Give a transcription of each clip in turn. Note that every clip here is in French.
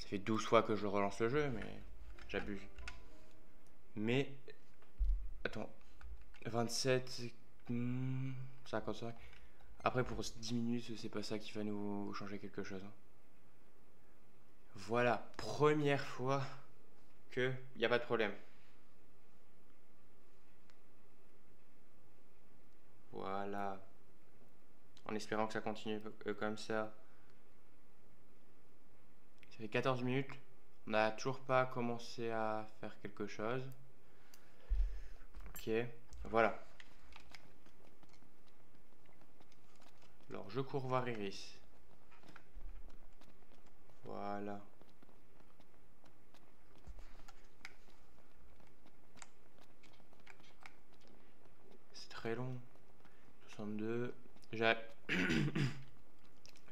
Ça fait 12 fois que je relance le jeu, mais j'abuse. Mais, attends, 27, 55. Après, pour 10 minutes, c'est pas ça qui va nous changer quelque chose. Hein. Voilà, première fois que y a pas de problème. Voilà. En espérant que ça continue comme ça. Ça fait 14 minutes. On n'a toujours pas commencé à faire quelque chose. Ok, voilà. Alors, je cours voir Iris. Voilà. C'est très long. 62.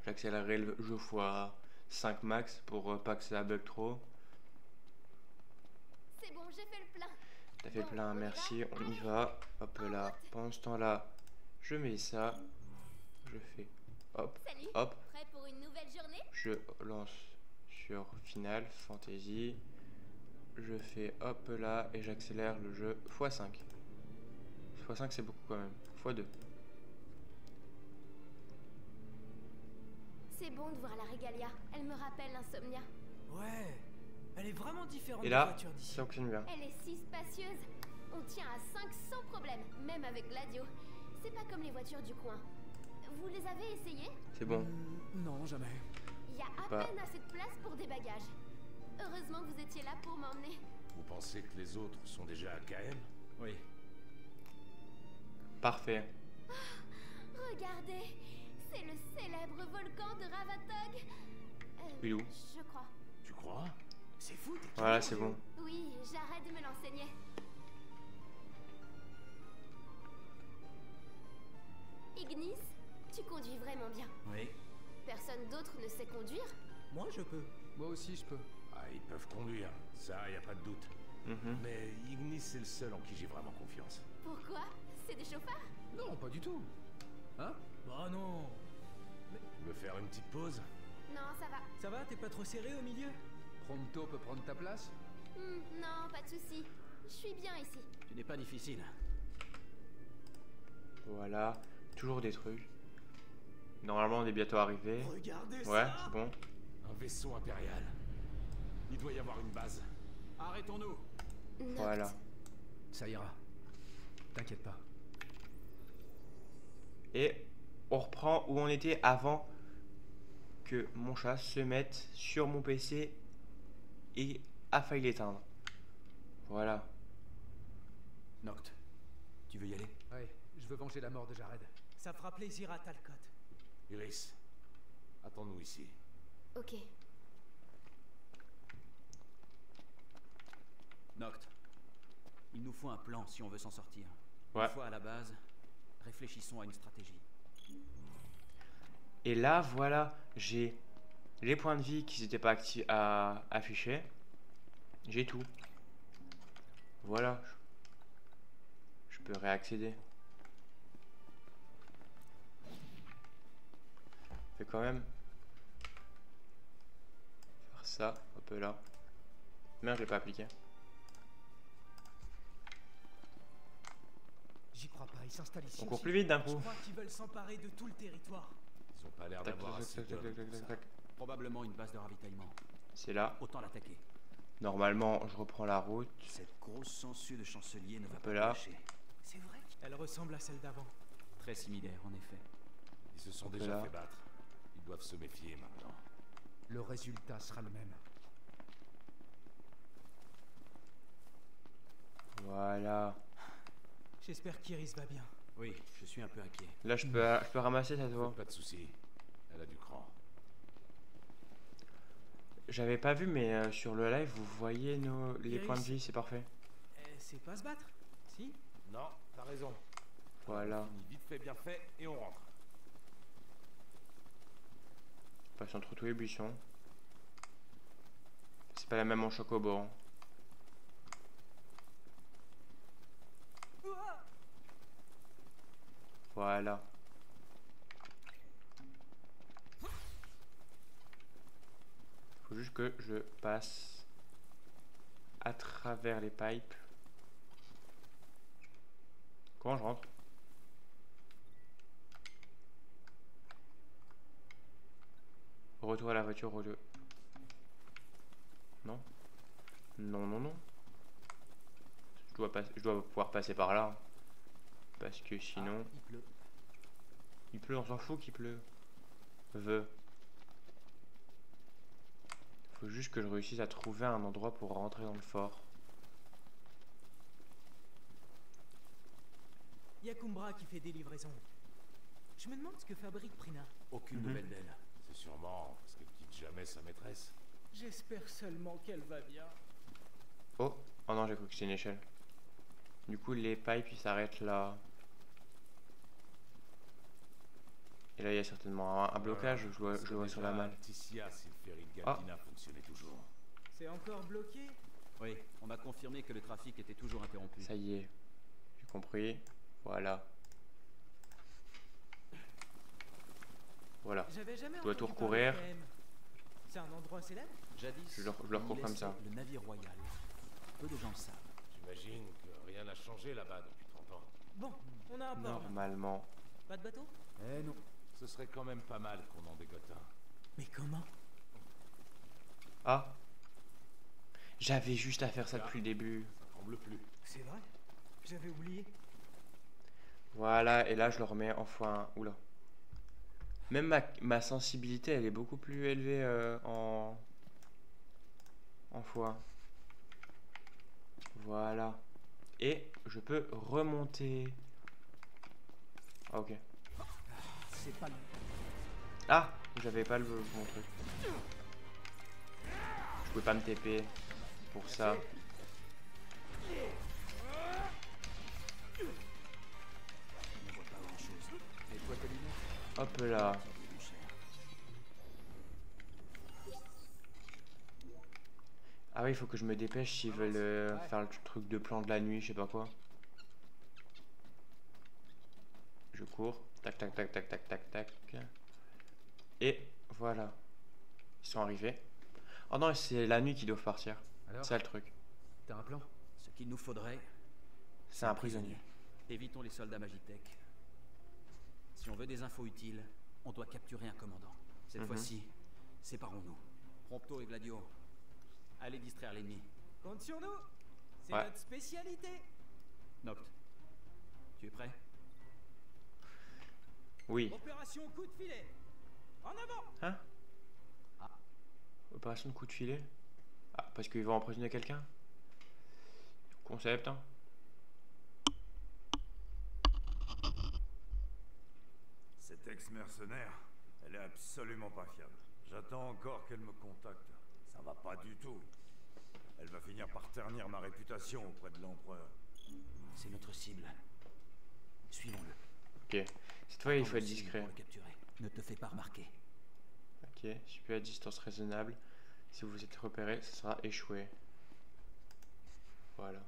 J'accélérerai le jeu fois 5 max pour pas que ça bug trop. C'est bon, j'ai fait le plein. T'as fait le Bon, plein, on y merci. va. On y Allez. va. Hop En là. route. Pendant ce temps-là, je mets ça. Je fais hop, Salut. hop. Prêt pour une nouvelle journée? Je lance sur Final Fantasy. Je fais hop là et j'accélère le jeu x5. x5 c'est beaucoup quand même. x2. C'est bon de voir la Régalia. Elle me rappelle l'Insomnia. Ouais, elle est vraiment différente Et des là, voitures d'ici. ça fonctionne bien. Elle est si spacieuse. On tient à 5 sans problème, même avec Gladio. C'est pas comme les voitures du coin. Vous les avez essayées? C'est bon. Non, jamais. Il y a à Pas. peine assez de place pour des bagages. Heureusement que vous étiez là pour m'emmener. Vous pensez que les autres sont déjà à KM? Oui. Parfait. Regardez, c'est le célèbre volcan de Ravatog. Pilou. Je crois. Tu crois? C'est fou, t'es Voilà, c'est bon. Oui, j'arrête de me l'enseigner. Ignis, tu conduis vraiment bien. Oui. Personne d'autre ne sait conduire? Moi, je peux. Moi aussi, je peux. Ah, ils peuvent conduire, ça, y a pas de doute. Mhm. Mais Ignis, c'est le seul en qui j'ai vraiment confiance. Pourquoi? C'est des chauffeurs? Non, pas du tout. Hein? Bah non. Tu veux faire une petite pause? Non, ça va. Ça va, t'es pas trop serré au milieu? Prompto peut prendre ta place? Non, pas de souci. Je suis bien ici. Tu n'es pas difficile. Voilà. Toujours des trucs. Normalement, on est bientôt arrivé. Regardez Ouais, ça. c'est bon. Un vaisseau impérial. Il doit y avoir une base. Arrêtons-nous. Noct. Voilà. Ça ira. T'inquiète pas. Et on reprend où on était avant que mon chat se mette sur mon PC et a failli l'éteindre. Voilà. Noct, tu veux y aller? Ouais, je veux venger la mort de Jared. Ça fera plaisir à Talcott. Iris, attends-nous ici. Ok. Noct, il nous faut un plan si on veut s'en sortir. Ouais. Une fois à la base, réfléchissons à une stratégie. Et là, voilà, j'ai les points de vie qui n'étaient pas affichés. J'ai tout. Voilà. Je peux réaccéder. Je vais quand même faire ça, hop là. Merde, je l'ai pas appliqué. J'y crois pas, ils s'installent ici. On court aussi. plus vite d'un Je coup. crois qu'ils veulent s'emparer de tout le territoire. Ils ont pas l'air Tac, d'avoir tac, assez tac, tac, d'hommes tac, pour tac, ça. tac. Probablement une base de ravitaillement. C'est là. Autant l'attaquer. Normalement, je reprends la route. Cette grosse sangsue de chancelier ne va pas peu là. lâcher. C'est vrai qu'elle ressemble à celle d'avant. Très similaire, en effet. Ils se sont Hop déjà là. fait battre. Ils doivent se méfier maintenant. Le résultat sera le même. Voilà. J'espère qu'Iris va bien. Oui, je suis un peu inquiet. Là, je peux ramasser ça, toi. Pas de soucis. Elle a du cran. J'avais pas vu, mais sur le live, vous voyez les Iris. points de vie, c'est parfait. Elle sait pas se battre? Si? Non, t'as raison. Voilà. On finit vite fait, bien fait, et on rentre. On passe entre tous les buissons. C'est pas la même en chocobo. Hein. Voilà. Faut juste que je je passe à travers les pipes. Comment je rentre? Retour à la voiture, retour. Non? Non, non, non. Je dois pouvoir passer par là. Parce que sinon... Ah, il pleut. Il pleut, on s'en fout qu'il pleut. Faut juste que je réussisse à trouver un endroit pour rentrer dans le fort. Y a Kumbra qui fait des livraisons. Je me demande ce que fabrique Prina. Aucune nouvelle d'elle. C'est sûrement parce qu'elle quitte jamais sa maîtresse. J'espère seulement qu'elle va bien. Oh, oh non, j'ai cru que c'était une échelle. Du coup, les pipes ils s'arrêtent là. Et là, il y a certainement un blocage. Je le vois sur la map. Ticia, si le ferry de Galpina fonctionnait toujours. C'est encore bloqué? Oui, on m'a confirmé que le trafic était toujours interrompu. Ça y est, j'ai compris. Voilà. Voilà. J'avais jamais Je dois tout entendu parler recourir. de KM. C'est un endroit célèbre? Jadis, Je le on y recours comme laissait ça. le navire royal. Peu de gens le savent. J'imagine que rien n'a changé là-bas depuis 30 ans. Bon, on a un port. Normalement. Pas de bateau? Eh non. Ce serait quand même pas mal qu'on en dégote un. Mais comment? Ah, j'avais juste à faire ça depuis le début. Ça tremble plus. C'est vrai? J'avais oublié. Voilà, et là je le remets en x1. Oula. Même ma sensibilité, elle est beaucoup plus élevée en x1. Voilà. Et je peux remonter. Ah, ok. C'est pas le... Ah, j'avais pas le bon truc. Je pouvais pas me TP pour ça. On ne voit pas grand-chose. Nettoie tes lunettes. Hop là. Mon cher. Ah oui, il faut que je me dépêche s'ils veulent faire le truc de plan de la nuit, je sais pas quoi. Je cours. Tac, tac, tac, tac, tac, tac, tac. Et voilà. Ils sont arrivés. Oh non, c'est la nuit qu'ils doivent partir. Alors, C'est ça le truc. t'as un plan? Ce qu'il nous faudrait, C'est un prisonnier. évitons les soldats Magitech. Si on veut des infos utiles, on doit capturer un commandant. Cette fois-ci, séparons-nous. Prompto et Gladio, allez distraire l'ennemi. Compte sur nous. C'est Ouais. notre spécialité. Noct, tu es prêt? Oui. Opération coup de filet. En avant. Hein? Opération de coup de filet? Ah, parce qu'ils vont emprisonner quelqu'un? Concept, hein? Cette ex-mercenaire, elle est absolument pas fiable. J'attends encore qu'elle me contacte. Ça va pas du tout. Elle va finir par ternir ma réputation auprès de l'empereur. C'est notre cible. Suivons-le. Ok. Cette fois, il faut être Attends le signe discret. pour le capturer. Ne te fais pas remarquer. Ok. Je suis à distance raisonnable. Si vous êtes repéré, ce sera échoué. Voilà.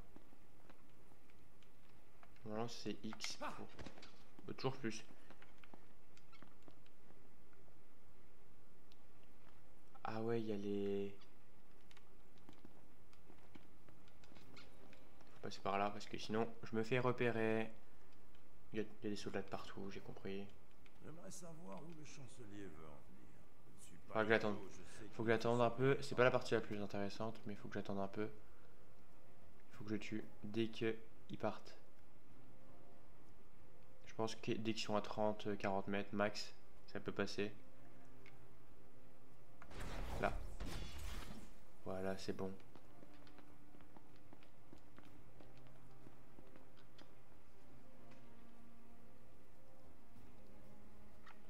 Normalement, c'est X. Toujours plus. Ah ouais, il y a les... Faut passer par là parce que sinon, je me fais repérer. Il y a des soldats de partout, j'ai compris. J'aimerais savoir où le chancelier veut en venir. Je ne suis pas Faut que j'attende. idiot, je sais Faut qu'il que j'attende un peu. va C'est pas la partie la plus intéressante, mais il faut que j'attende un peu. Il faut que je tue dès qu'ils partent. Je pense que dès qu'ils sont à 30-40 mètres max, ça peut passer. Là. Voilà, c'est bon.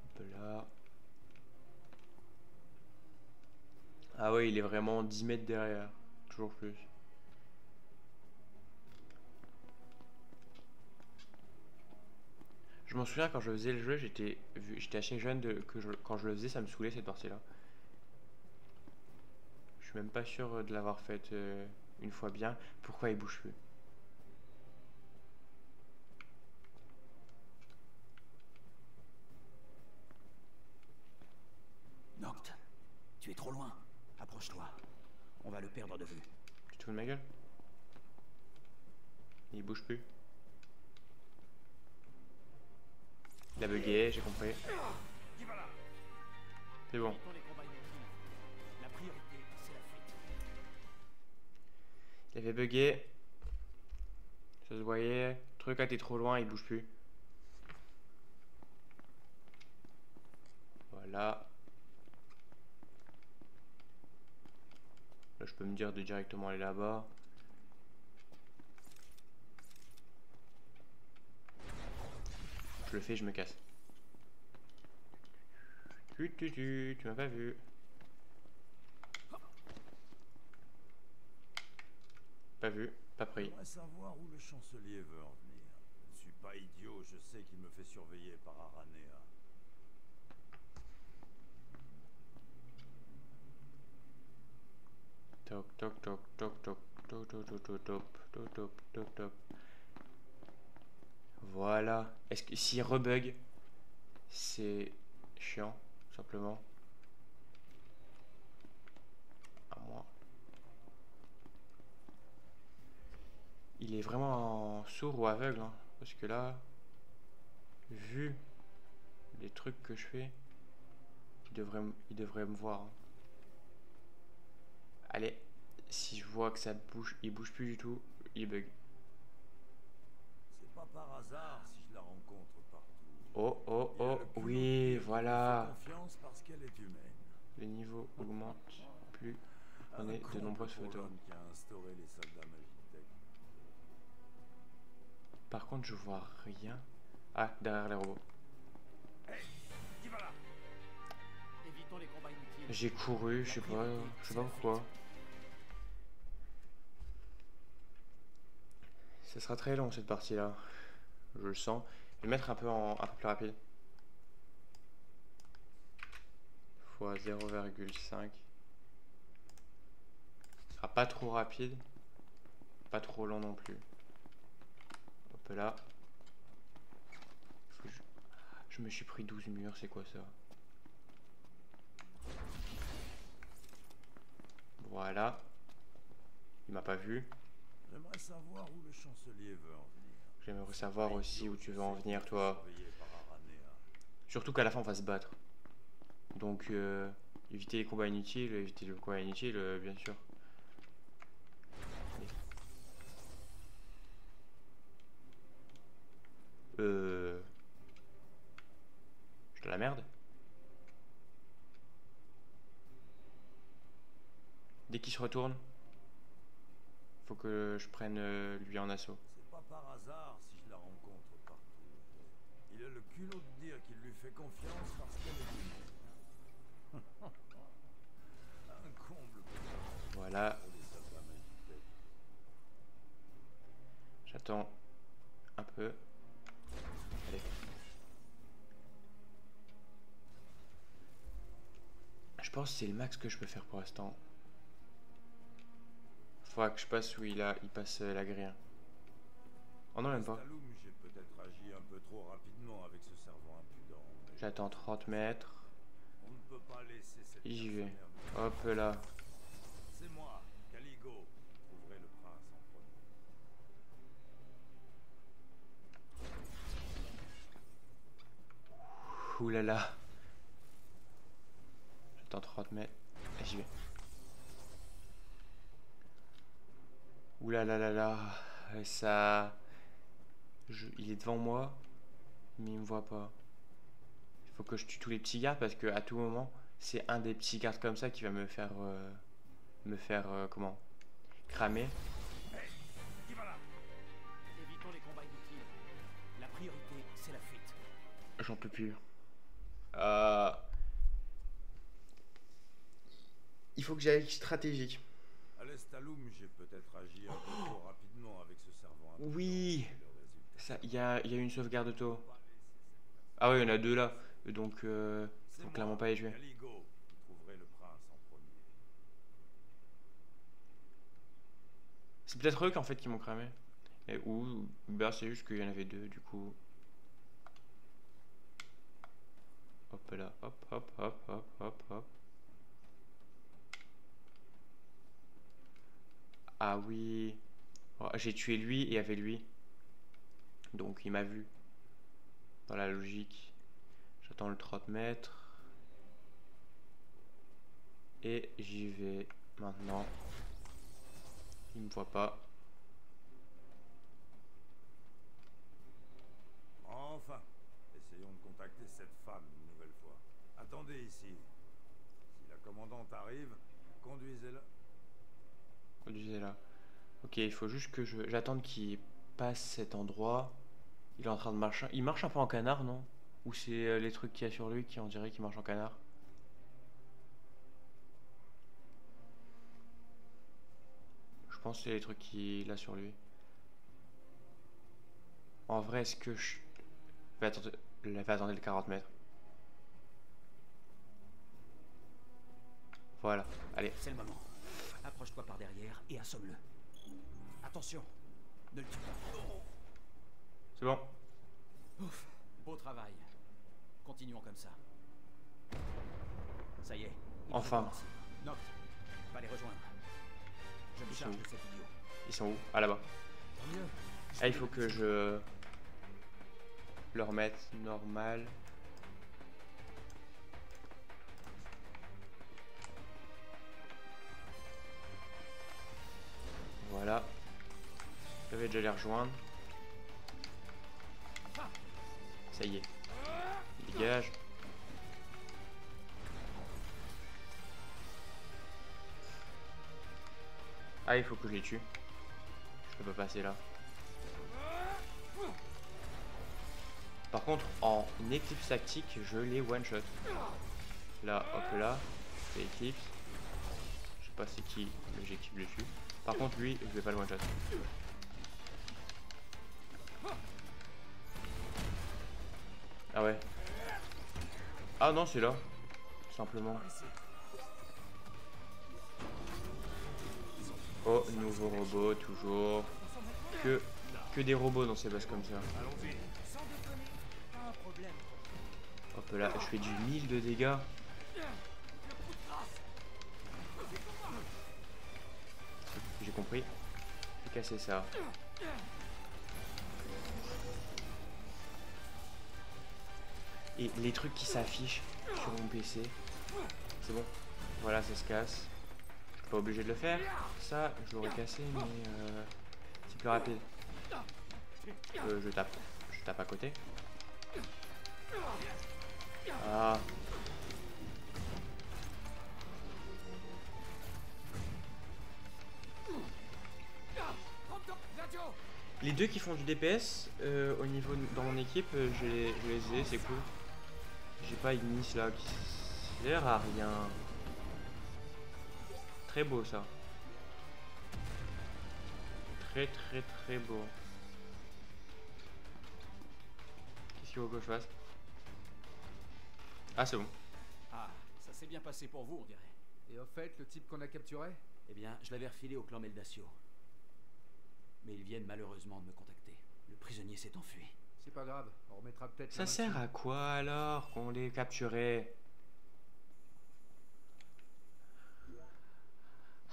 Hop là. Ah ouais, il est vraiment 10 mètres derrière. Toujours plus. Je m'en souviens quand je faisais le jeu, j'étais assez jeune quand je le faisais, ça me saoulait cette partie-là. Je suis même pas sûr de l'avoir faite une fois bien. Pourquoi il bouge plus? Noct, tu es trop loin. Approche-toi. On va le perdre de vue. Tu te fous de ma gueule? Il bouge plus. Il a bugué, j'ai compris. C'est bon. Évitons les combats inutiles. La priorité, c'est la fuite. Il avait bugué. Ça se voyait. Le truc a été trop loin, il bouge plus. Voilà. Là, je peux me dire de directement aller là-bas. Je le fais, je me casse. Tu m'as pas vu. Pas vu, pas pris. J'aimerais savoir où le chancelier veut en venir. Je ne suis pas idiot, je sais qu'il me fait surveiller par Aranea. Toc toc toc toc toc toc toc toc toc toc toc toc toc toc. Voilà. Est-ce que s'il rebug, c'est chiant, simplement. À moi. Il est vraiment sourd ou aveugle, hein, parce que là, vu les trucs que je fais, il devrait me voir. Hein. Allez, si je vois que ça bouge, il bouge plus du tout, il bug. C'est pas par hasard si je la rencontre partout. Oh, oh, Il y a oh, le culot oui, qui me fait voilà. confiance parce qu'elle est humaine. Le niveau augmente plus. On Un est de comble nombreuses pour photos. l'homme qui a instauré les soldats Magitech. Par contre, je vois rien. Ah, derrière les robots. Qui va là? Évitons les combats inutiles. J'ai couru, je sais pas pourquoi. Ça sera très long cette partie-là. Je le sens. Je vais mettre un peu plus rapide. Fois 0,5. Ce sera pas trop rapide. Pas trop long non plus. Hop là. Je me suis pris 12 murs, c'est quoi ça? Voilà. Il m'a pas vu. J'aimerais savoir où le chancelier veut en venir. J'aimerais savoir aussi où tu veux en venir, toi. Surveillé par Aranea. Surtout qu'à la fin, on va se battre. Donc, éviter les combats inutiles, bien sûr. Je suis dans la merde. Dès qu'il se retourne, faut que je prenne lui en assaut. C'est pas par hasard si je la rencontre partout. Il a le culot de dire qu'il lui fait confiance parce qu'elle est humaine. Un comble pour Voilà, les soldats Magitech. j'attends un peu. Allez. Je pense que c'est le max que je peux faire pour l'instant. Faudra que je passe où il passe la grille. Oh non, même pas. Staloum, j'ai peut-être agi un peu trop rapidement avec ce servant impudent. mais J'attends 30 mètres. On ne peut pas laisser cette Et j'y vais. mercenaire. Hop là. C'est moi, Caligo. Trouverez le prince en premier. Ouh là là. J'attends 30 mètres. Et j'y vais. Ouh là là là là. Ça. Il est devant moi. Mais il me voit pas. Il faut que je tue tous les petits gardes parce que à tout moment, c'est un des petits gardes comme ça qui va me faire. Comment? Cramer. Qui va là? Évitons les combats inutiles. La priorité, c'est la fuite. J'en peux plus. Il faut que j'aille stratégique. À l'Estaloum, j'ai peut-être agi un peu trop rapidement avec ce servant impudent. Oui. Et le résultat, Ça, il y a une sauvegarde auto. Ah oui, il y en a deux là. Donc, c'est faut moi, clairement pas les tuer. Caligo. Vous trouverez le prince en premier. C'est peut-être eux qu'en fait qui m'ont cramé. Ou ben c'est juste qu'il y en avait deux du coup. Hop là, hop, hop, hop, hop, hop, hop. Ah oui. Oh, j'ai tué lui et il y avait lui. Donc il m'a vu. Dans la logique. J'attends le 30 mètres. Et j'y vais maintenant. Il me voit pas. Enfin, essayons de contacter cette femme une nouvelle fois. Attendez ici. Si la commandante arrive, conduisez-la. Conduisez-la. Ok, il faut juste que j'attende qu'il passe cet endroit. Il est en train de marcher. Il marche un peu en canard, non? Ou c'est les trucs qu'il y a sur lui qui on dirait qu'il marche en canard? Je pense que c'est les trucs qu'il a sur lui. En vrai, est-ce que je vais attendre les 40 mètres? Voilà, allez. C'est le moment. Approche-toi par derrière et assomme-le. Attention, ne le tue pas. C'est bon. Ouf, beau travail. Continuons comme ça. Ça y est. Enfin. Noct, va les rejoindre. Je me charge de cet idiot. Ils sont où? Ah, là-bas. Tant mieux. Ah, il faut que je le remette normal. Voilà. Je vais déjà les rejoindre. Ça y est. Dégage. Ah, il faut que je les tue. Je peux pas passer là. Par contre, en éclipse tactique, je les one shot. Là, hop là, c'est éclipse. Je sais pas c'est qui l'objectif dessus. Par contre, lui, je vais pas le one shot. Ah ouais. Ah non, c'est là. Tout simplement. Oh, nouveau robot, toujours. Que des robots dans ces bases comme ça. Sans déconner, pas un problème. Hop là, je fais du 1000 de dégâts. J'ai compris. J'ai cassé ça. Et les trucs qui s'affichent sur mon PC, c'est bon. Voilà, ça se casse. Je suis pas obligé de le faire. Ça, je l'aurais cassé, mais c'est plus rapide. Je tape. Je tape à côté. Ah. Les deux qui font du DPS au niveau dans mon équipe, je les ai, c'est cool. J'ai pas Ignis là qui sert à rien. Très beau ça. Très très très beau. Qu'est-ce qu'il faut que je fasse? Ah c'est bon. Ah, ça s'est bien passé pour vous, on dirait. Et au fait, le type qu'on a capturé? Eh bien, je l'avais refilé au clan Meldacio. Mais ils viennent malheureusement de me contacter. Le prisonnier s'est enfui. C'est pas grave, on remettra peut-être... Ça sert à quoi alors qu'on les capturait?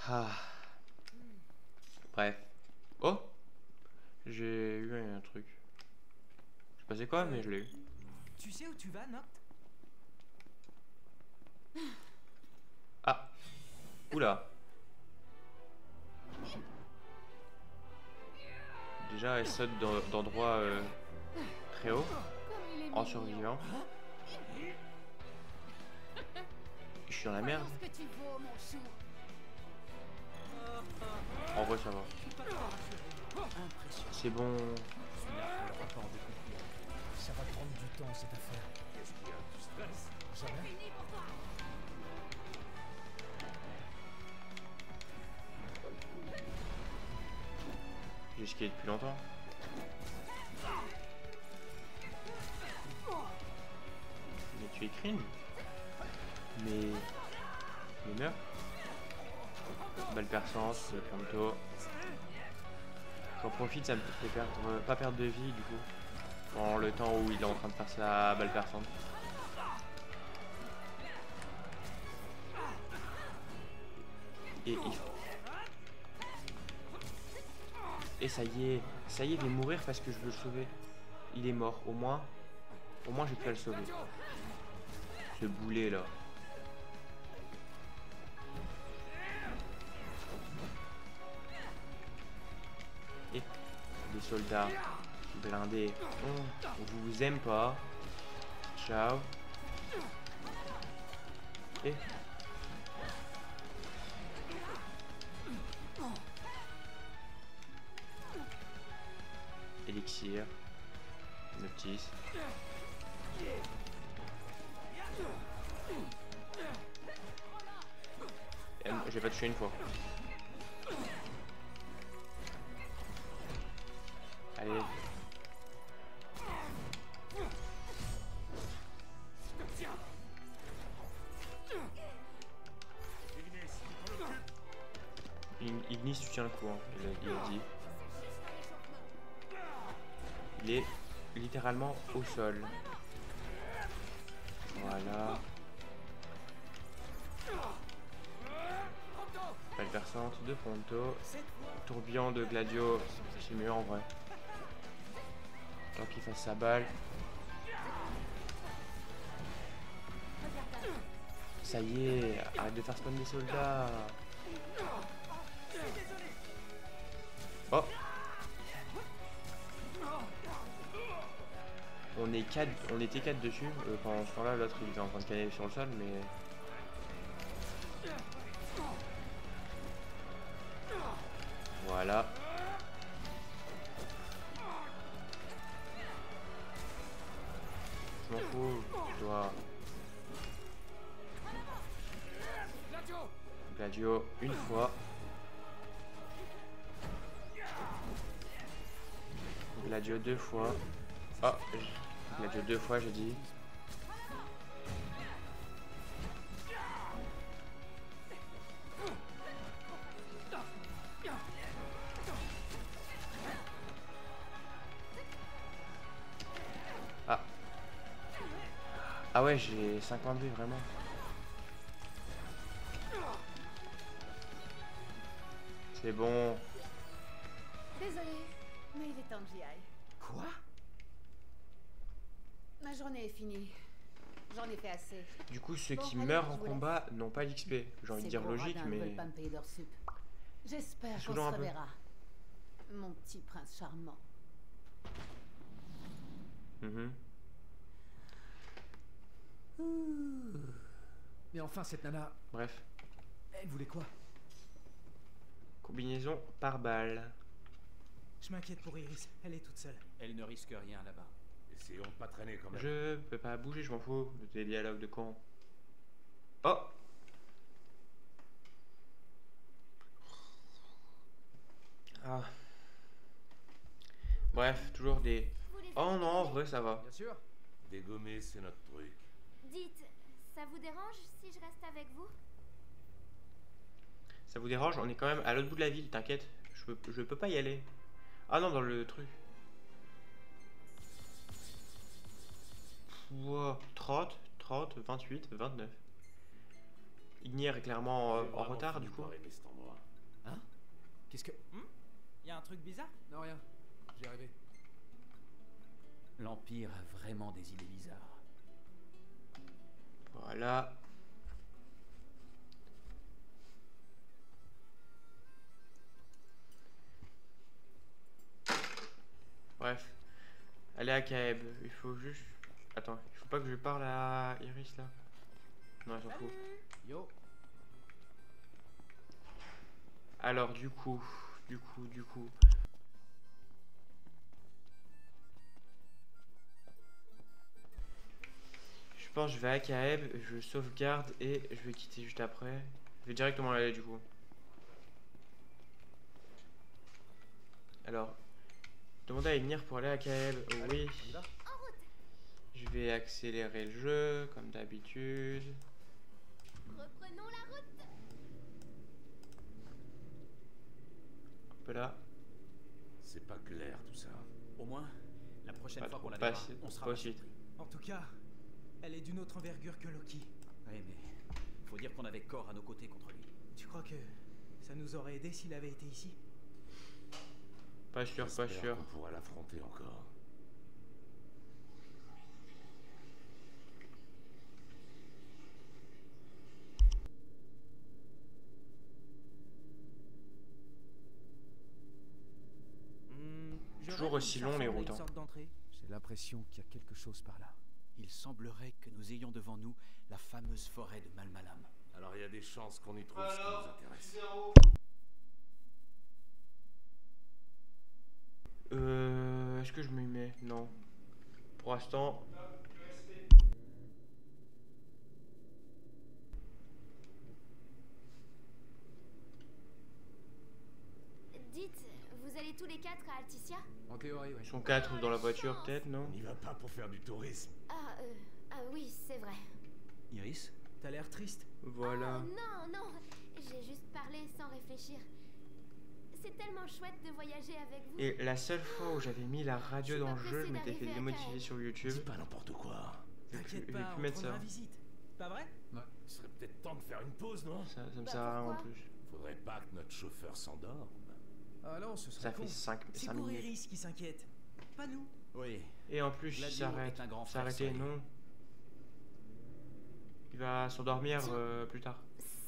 Ah. Bref. Oh, j'ai eu un truc. Je sais pas c'est quoi, mais je l'ai eu. Tu sais où tu vas, Noct? Ah. Oula. Déjà, elle saute d'endroits très haut, en survivant. Je suis dans la merde. Ce que tu vaux, mon chou. En vrai, ça va. Impressionnant. C'est bon. Ça va prendre du temps, cette affaire. Qu'est-ce qu'il y a? Du stress? Jamais. Fini pour toi. J'ai skié depuis longtemps. Mais tu es cringe. Mais meurs. Balle perçante, Pronto. J'en profite, ça me fait perdre, pas perdre de vie du coup. Pendant le temps où il est en train de faire sa balle perçante. Et il faut... Et ça y est, il va mourir parce que je veux le sauver. Il est mort, au moins j'ai pu le sauver. Ce boulet là. Et des soldats blindés. On vous aime pas. Ciao. Et élixir. Notice. J'ai pas touché une fois. Allez. Ignis, tu tiens le coup, hein. Il a dit. Il est littéralement au sol. Voilà. Balle perçante de Fronto. Tourbillon de Gladio. C'est mieux en vrai. Tant qu'il fasse sa balle. Ça y est, arrête de faire spawn des soldats. Oh. On était 4 dessus. Pendant ce temps-là, l'autre il était en train de canner sur le sol, mais... Voilà. Je m'en fous, je dois... Gladio, une fois. Gladio 2 fois. Oh, Gladio 2 fois, j'ai dit. Ah. Ah ouais, j'ai 50 vues, vraiment. C'est bon. Désolée, mais il est temps que j'y aille. Quoi? Ma journée est finie. J'en ai fait assez. Du coup, ceux Bon, qui allez, meurent en je vous combat n'ont pas d'XP. J'ai envie de dire logique, mais... Ils veulent pas me payer leur sup. J'espère qu'on se saoulant un peu. reverra. Mon petit prince charmant. Mhm. Mais enfin, cette nana, Bref. elle voulait quoi? Combinaison par balle. Je m'inquiète pour Iris, elle est toute seule. Elle ne risque rien là-bas. Essayons de pas traîner quand même. Je peux pas bouger, je m'en fous. Des dialogues de con. Oh! Ah. Bref, toujours des... Vous les Oh avez non, en trouvés? vrai, ça va. Bien sûr. Dégommer, c'est notre truc. Dites, ça vous dérange si je reste avec vous? Ça vous dérange? On est quand même à l'autre bout de la ville, t'inquiète. Je peux pas y aller. Ah non, dans le truc. Wow, 30, 28, 29. Ignier est clairement J'ai en vraiment retard, fini du coup. par aimer cet endroit. Hein? Qu'est-ce que... Y a un truc bizarre? Non, rien. J'y arrivé. L'Empire a vraiment des idées bizarres. Voilà. Bref. Allez à Kaeb. Il faut juste... Attends, il faut pas que je parle à Iris là. Non, elle s'en fout. Yo. Alors du coup. Je pense que je vais à Kaeb, je sauvegarde et je vais quitter juste après. Je vais directement y aller du coup. Alors, demandez à Emir pour aller à Kaeb. Oui. On y va? Je vais accélérer le jeu comme d'habitude. Reprenons la route. Un peu là. C'est pas clair tout ça. Au moins, la prochaine Pas fois trop, qu'on la pas verra, si- on sera pas pas aussi. surpris. En tout cas, elle est d'une autre envergure que Loki. Ouais, mais faut dire qu'on avait Cor à nos côtés contre lui. Tu crois que ça nous aurait aidé s'il avait été ici? Pas sûr, pas J'espère sûr. qu'on pourra l'affronter encore. Toujours aussi long les routes. Hein. J'ai l'impression qu'il y a quelque chose par là. Il semblerait que nous ayons devant nous la fameuse forêt de Malmalam. Alors il y a des chances qu'on y trouve ce qui nous intéresse. Est-ce que je m'y mets? Non. Pour l'instant. Dites, vous allez tous les 4 à Alticia? En théorie, oui. Ils sont 4 dans la voiture, peut-être, non? On n'y va pas pour faire du tourisme. Ah oui, c'est vrai. Iris? T'as l'air triste. Voilà. Non, non, j'ai juste parlé sans réfléchir. C'est tellement chouette de voyager avec vous. Et la seule fois où j'avais mis la radio Je suis dans le pas jeu, je pressée m'étais fait d'arriver à démotiver Caen. sur YouTube. Dis pas n'importe quoi. T'inquiète je vais pas, plus on mettre te ça. rendra visite. Pas vrai? Il serait peut-être temps de faire une pause, non? Ça me Bah, sert à rien en pourquoi plus. Faudrait pas que notre chauffeur s'endorme. Ah non, ce serait Ça con. fait 5 C'est pour minutes. Iris qui s'inquiète. Pas nous. Oui. Et en plus, il Gladio s'arrête. est un grand frère S'arrêter, sérieux. non. Il va s'endormir plus tard.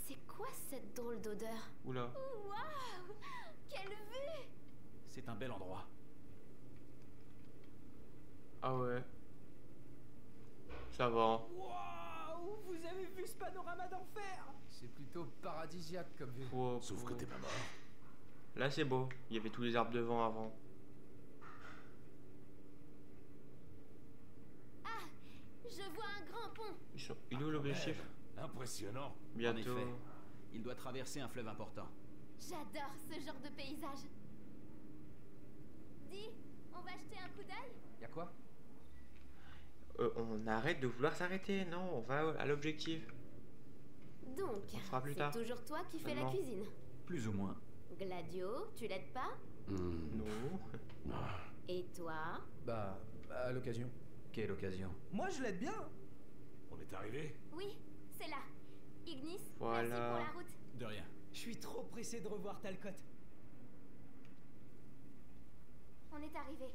C'est quoi cette drôle d'odeur? Oula. Waouh! Quelle vue! C'est un bel endroit. Ah ouais. Ça va. Waouh! Vous avez vu ce panorama d'enfer? C'est plutôt paradisiaque comme vue. Sauf que t'es pas mort. Là, c'est beau. Il y avait tous les arbres devant avant. Ah! Je vois un grand pont! Il est où l'objectif? Impressionnant. En Bientôt. effet, il doit traverser un fleuve important. J'adore ce genre de paysage. Dis, on va jeter un coup d'œil? Y'a quoi? On arrête de vouloir s'arrêter. Non, on va à l'objectif. Donc, On fera plus c'est tard. toujours toi qui fais la Maintenant. cuisine. Plus ou moins. Gladio, tu l'aides pas? Non. Et toi? Bah, à l'occasion. Quelle occasion. Moi, je l'aide bien. On est arrivé. Oui, c'est là. Ignis, Voilà. merci pour la route. De rien. Je suis trop pressé de revoir Talcott. On est arrivé.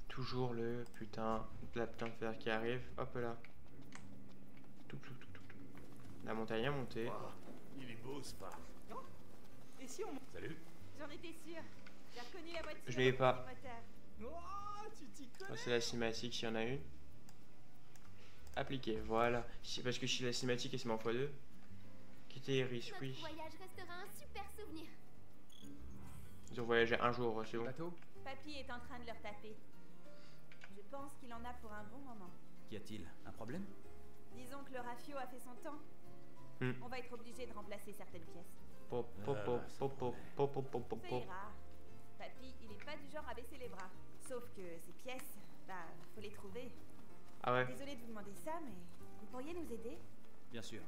Toujours la putain de fer qui arrive. Hop là. Tout. La montagne a monté. Wow, il est beau ce pas. Et si on... Salut. J'en étais sûre. J'ai reconnu la voiture. Je l'ai pas. du moteur. Oh, tu t'y connais. C'est la cinématique s'il y en a une. Appliquer, voilà. Parce que si la cinématique est en x2. Quitter Iris, Notre oui. voyage restera un super souvenir. Ils ont voyagé un jour, c'est bon. Bateau? Papy est en train de leur taper. Je pense qu'il en a pour un bon moment. Qu'y a-t-il? Un problème? Disons que le rafio a fait son temps. On va être obligé de remplacer certaines pièces. Ça ira. Papy, il est pas du genre à baisser les bras. Sauf que ces pièces, bah, faut les trouver. Ah ouais. Désolée de vous demander ça, mais vous pourriez nous aider? Bien sûr.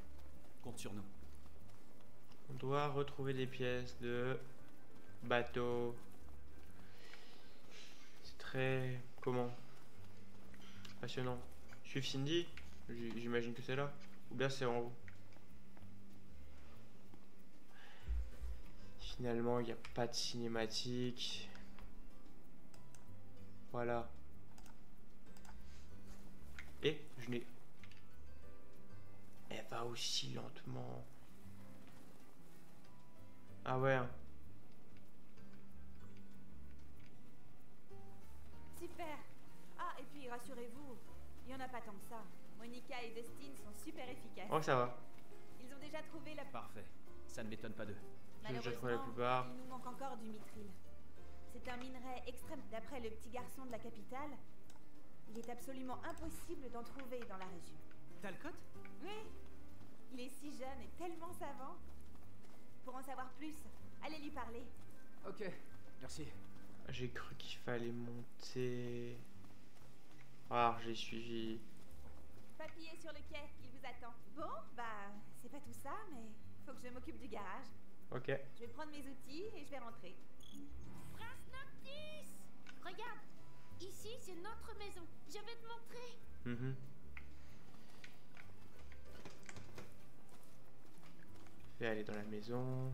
Compte sur nous. On doit retrouver des pièces de bateau. C'est très... Comment? Passionnant. Suivre Cindy? J'imagine que c'est là. Ou bien c'est en haut. Finalement, il n'y a pas de cinématique. Voilà. Et je n'ai... Elle va aussi lentement. Ah ouais. Super. Ah, et puis rassurez-vous, il y en a pas tant que ça. Monica et Dustin sont super efficaces. Oh, ça va. Ils ont déjà trouvé la... Parfait. Ça ne m'étonne pas d'eux. J'ai déjà trouvé la Malheureusement, plupart. il nous manque encore du mithril. C'est un minerai extrême. D'après le petit garçon de la capitale, il est absolument impossible d'en trouver dans la région. Talcott? Oui, il est si jeune et tellement savant. Pour en savoir plus, allez lui parler. Ok, merci. J'ai cru qu'il fallait monter. Ah, j'ai suivi. Papy est sur le quai, il vous attend. Bon, bah, c'est pas tout ça, mais faut que je m'occupe du garage. Ok. Je vais prendre mes outils et je vais rentrer. Prince Noctis! Regarde, ici c'est notre maison. Je vais te montrer. Mhm. Je vais aller dans la maison.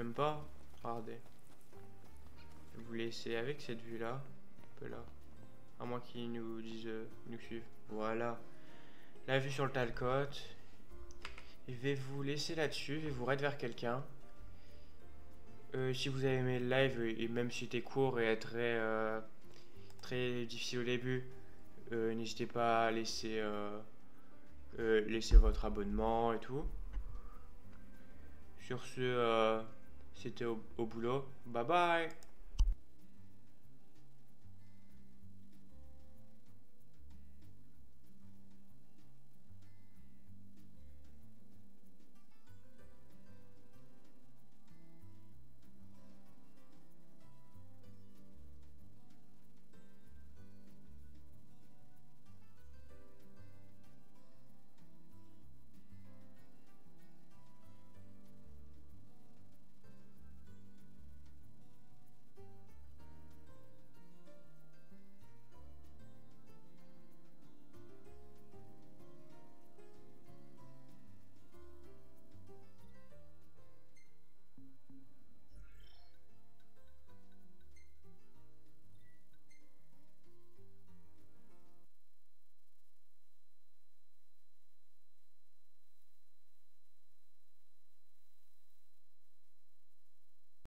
Même pas. Regardez. Je vais vous laisser avec cette vue-là. Un peu là. À moins qu'ils nous disent, nous suivent. Voilà. La vue sur le Talcott. Je vais vous laisser là-dessus. Je vais vous raid vers quelqu'un. Si vous avez aimé le live, et même si c'était court et très, très difficile au début, n'hésitez pas à laisser, laisser votre abonnement et tout. Sur ce, c'était au boulot. Bye bye!